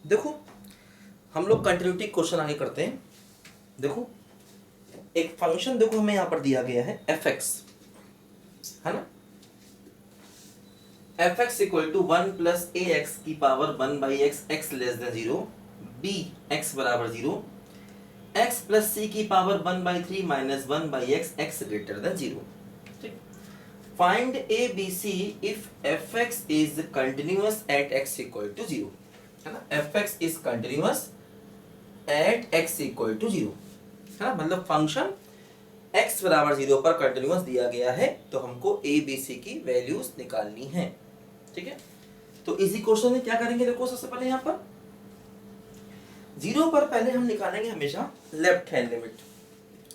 देखो हम लोग कंटिन्यूटी क्वेश्चन आगे करते हैं। देखो एक फंक्शन देखो हमें यहाँ पर दिया गया है एफ एक्स, है ना। F x equal to 1 plus a x की power 1 by x, x less than 0, b x बराबर 0, एक्स प्लस सी की power 1 by 3 minus 1 by x, x greater than 0। ठीक। Find a b c if f x is continuous at x equal to 0, है ना। F x is continuous at x equal to 0, है ना। मतलब function x बराबर 0 पर continuous दिया गया है, तो हमको ए बी सी की वैल्यूज निकालनी है। ठीक है, तो इसी क्वेश्चन में क्या करेंगे, देखो सबसे पहले यहाँ पर 0 पर पहले हम निकालेंगे हमेशा लेफ्ट हैंड लिमिट,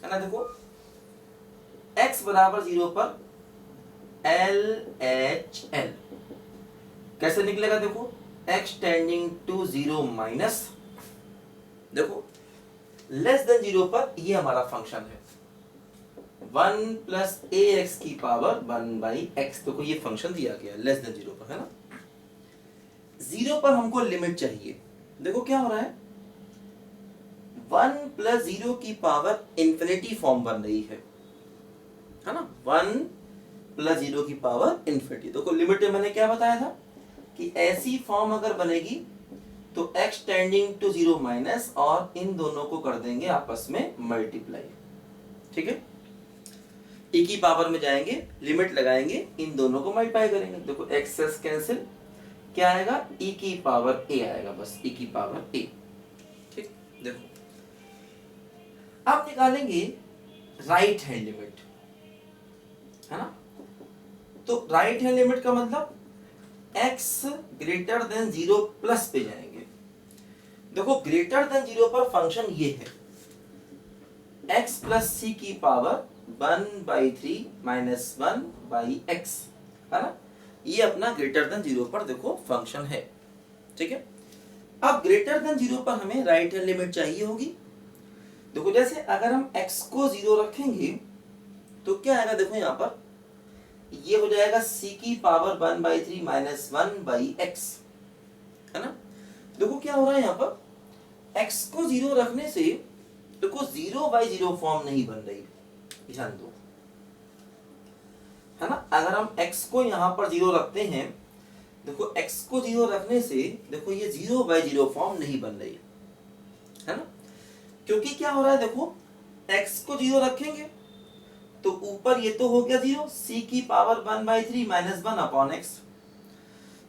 है ना। देखो x बराबर 0 पर एल एच एल कैसे निकलेगा, देखो x टेंडिंग टू 0 माइनस, देखो लेस देन 0 पर ये हमारा फंक्शन है 1 प्लस ए एक्स की पावर 1 बाई एक्स। देखो ये फंक्शन दिया गया लेस देन 0 पर, है ना। 0 पर हमको लिमिट चाहिए। देखो क्या हो रहा है, 1 प्लस 0 की पावर इंफिनिटी फॉर्म बन रही है ना। 1 प्लस 0 की पावर इंफिनिटी। देखो लिमिट में मैंने क्या बताया था कि ऐसी फॉर्म अगर बनेगी तो x टेंडिंग टू 0 माइनस, और इन दोनों को कर देंगे आपस में मल्टीप्लाई। ठीक है, e की पावर में जाएंगे, लिमिट लगाएंगे, इन दोनों को मल्टीप्लाई करेंगे। देखो x से कैंसिल, क्या आएगा, e की पावर a आएगा, बस e की पावर a। ठीक, देखो अब निकालेंगे राइट हैंड लिमिट, है ना। तो राइट हैंड लिमिट का मतलब x ग्रेटर देन 0 प्लस पे जाएंगे। देखो ग्रेटर देन 0 पर फंक्शन ये है x प्लस सी की power 1 by 3 minus 1 by x, है ना। ये अपना ग्रेटर देन 0 पर देखो फंक्शन है। ठीक है, अब ग्रेटर देन 0 पर हमें राइट हैंड लिमिट चाहिए होगी। देखो जैसे अगर हम x को 0 रखेंगे तो क्या आएगा, देखो यहां पर ये हो जाएगा c की power 1 by 3 minus 1 by x, है ना। देखो क्या हो रहा है यहाँ पर, x को 0 रखने से देखो 0 बाई 0 फॉर्म नहीं बन रही, ध्यान दो, है ना। अगर हम x को यहां पर 0 रखते हैं, देखो x को 0 रखने से देखो ये 0 बाई 0 फॉर्म नहीं बन रही, है ना। क्योंकि क्या हो रहा है, देखो x को 0 रखेंगे तो ऊपर ये तो हो गया 0, c की power 1 by 3 minus 1 upon x.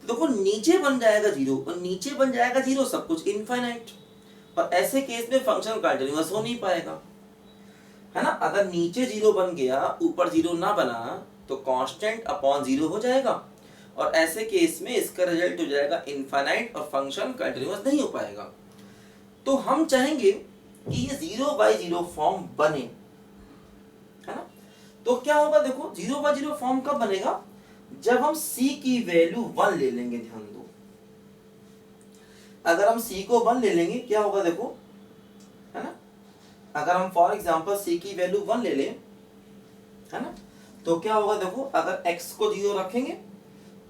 देखो नीचे बन जाएगा 0 और नीचे बन जाएगा 0, सब कुछ इनफाइनाइट, और ऐसे केस में फंक्शन कंटीन्यूअस हो नहीं पाएगा, है ना। अगर नीचे 0 बन गया ऊपर 0 ना बना तो कांस्टेंट अपॉन 0 हो जाएगा, और ऐसे केस में इसका रिजल्ट हो जाएगा इनफाइनाइट और फंक्शन कंटीन्यूअस नहीं हो पाएगा। तो हम चाहेंगे कि ये 0 बाई 0 फॉर्म बने, है ना। तो क्या होगा, देखो 0 बाई 0 फॉर्म कब बनेगा, जब हम c की वैल्यू 1 ले लेंगे। ध्यान दो, अगर हम c को 1 ले लेंगे क्या होगा, देखो, है ना। अगर हम फॉर एग्जांपल c की वैल्यू 1 ले लें, है ना, तो क्या होगा, देखो अगर x को 0 रखेंगे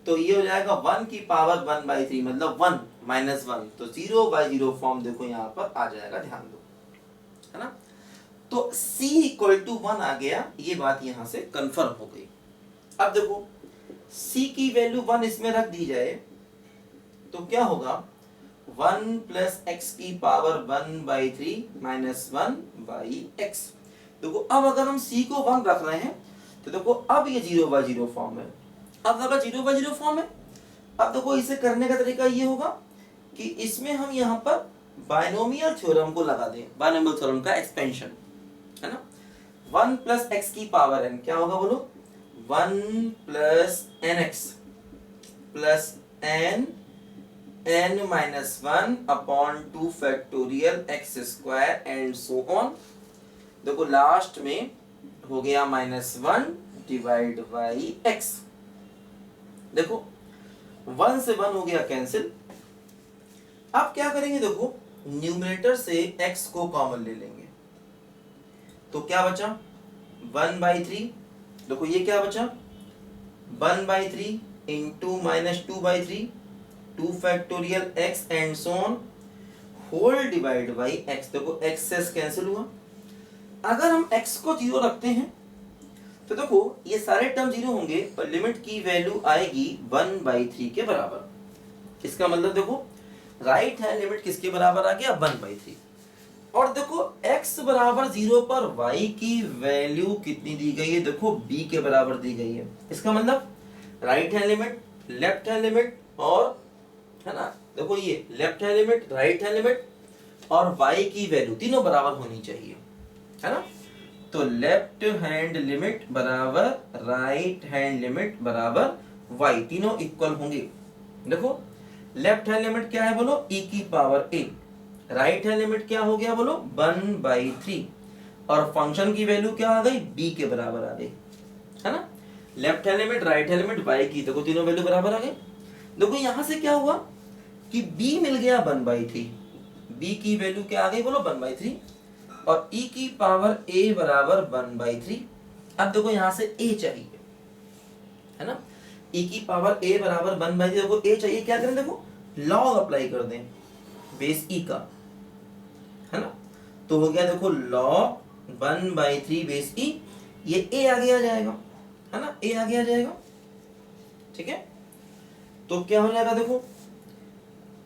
तो ये हो जाएगा 1 की पावर 1 बाई 3, मतलब 1 माइनस 1, तो 0 बाई 0 फॉर्म देखो यहाँ पर आ जाएगा, ध्यान दो, है ना। तो c इक्वल टू 1 आ गया, ये बात यहाँ से कंफर्म हो गई। अब देखो c की वैल्यू 1 इसमें रख दी जाए तो क्या होगा, 1 प्लस एक्स की power 1 by 3 minus 1 by x. देखो अब अगर हम c को 1 रख रहे हैं तो देखो अब ये 0 बाई 0 फॉर्म है। अब अगर 0 बाई 0 फॉर्म है, अब देखो इसे करने का तरीका ये होगा कि इसमें हम यहाँ पर बायनोमियल थ्योरम को लगा दें, बायनोमियल थ्योरम का एक्सपेंशन, है ना। 1 प्लस एक्स की पावर n क्या होगा, बोलो, 1 plus n x plus n minus 1 upon 2 factorial x square and so on. देखो लास्ट में हो गया -1 डिवाइड बाई एक्स। देखो 1 से 1 हो गया कैंसिल। अब क्या करेंगे, देखो न्यूमरेटर से x को कॉमन ले लेंगे तो क्या बचा, 1 बाई 3। देखो ये क्या बचा, 1 by 3 into minus 2 by 3, 2 factorial x and so on whole divide by x. देखो एक्स से कैंसिल हुआ। अगर हम x को 0 रखते हैं तो देखो ये सारे टर्म 0 होंगे और लिमिट की वैल्यू आएगी 1/3 के बराबर। इसका मतलब देखो राइट हैंड लिमिट किसके बराबर आ गया 1/3। और देखो x बराबर 0 पर y की वैल्यू कितनी दी गई है, देखो b के बराबर दी गई है। इसका मतलब right hand limit, left hand limit और है ना, देखो ये left hand limit, right hand limit और y की वैल्यू तीनों बराबर होनी चाहिए, है ना। तो लेफ्ट हैंड लिमिट बराबर राइट हैंड लिमिट बराबर y, तीनों इक्वल होंगे। देखो लेफ्ट हैंड लिमिट क्या है बोलो e की power a, right hand limit क्या हो गया बोलो 1/3 और फंक्शन की वैल्यू क्या आ गई b के बराबर आ गई, है ना। Left hand limit, right hand limit, y की, देखो तीनों वैल्यू बराबर आ गई। देखो यहां से क्या हुआ कि b मिल गया 1/3, b की वैल्यू क्या आ गई बोलो 1/3 और e की पावर a बराबर 1/3। अब देखो यहां से a चाहिए, है ना, e की पावर a बराबर 1/3। देखो a चाहिए, क्या करें देखो लॉग अप्लाई कर दें बेस e का, है ना। तो हो गया देखो log 1/3 बेस e, ये a आगे आ जाएगा, है ना, a आगे आ जाएगा, ठीक है। तो क्या हो जाएगा देखो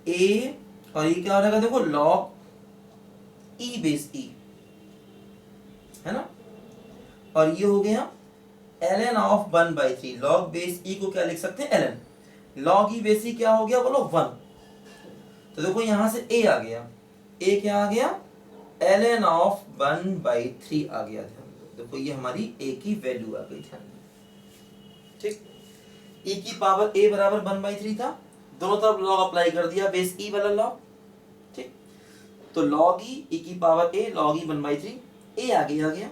a और e क्या हो जाएगा देखो log e बेस e, है ना। और ये हो गया ln of 1/3। log base e को क्या लिख सकते हैं ln, log e base e क्या हो गया बोलो 1। तो देखो यहां से a आ गया, a क्या आ गया ln ऑफ 1/3 आ गया। ध्यान दो, देखो ये हमारी a की वैल्यू आ गई, ध्यान दो, ठीक। e की पावर a बराबर 1/3 था, दोनों तरफ लॉग अप्लाई कर दिया बेस e वाला लॉग, ठीक। तो log e की power a log e 1/3, a आगे आ गया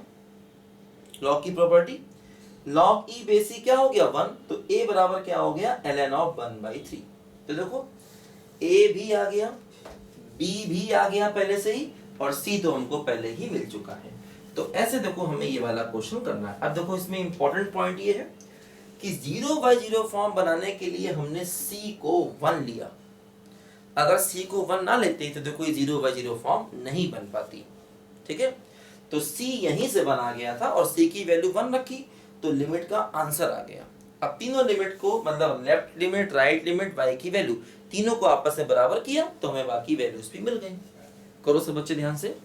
लॉग की property, log e base e क्या हो गया 1, तो a बराबर क्या हो गया ln ऑफ 1/3। तो देखो a भी आ गया, b भी आ गया पहले से ही और c तो हमको पहले ही मिल चुका है। तो ऐसे देखो हमें ये वाला क्वेश्चन करना है। अब देखो इसमें इंपॉर्टेंट पॉइंट ये है कि 0/0 फॉर्म बनाने के लिए हमने c को 1 लिया। अगर c को 1 ना लेते तो देखो ये 0/0 फॉर्म नहीं बन पाती, ठीक है। तो c यहीं से बना गया था और c की वैल्यू 1 रखी तो लिमिट का आंसर आ गया। अब तीनों लिमिट को मतलब left limit, right limit, y की वैल्यू तीनों को आपस में बराबर किया तो हमें बाकी वैल्यूज भी मिल गई। करो सब बच्चे ध्यान से।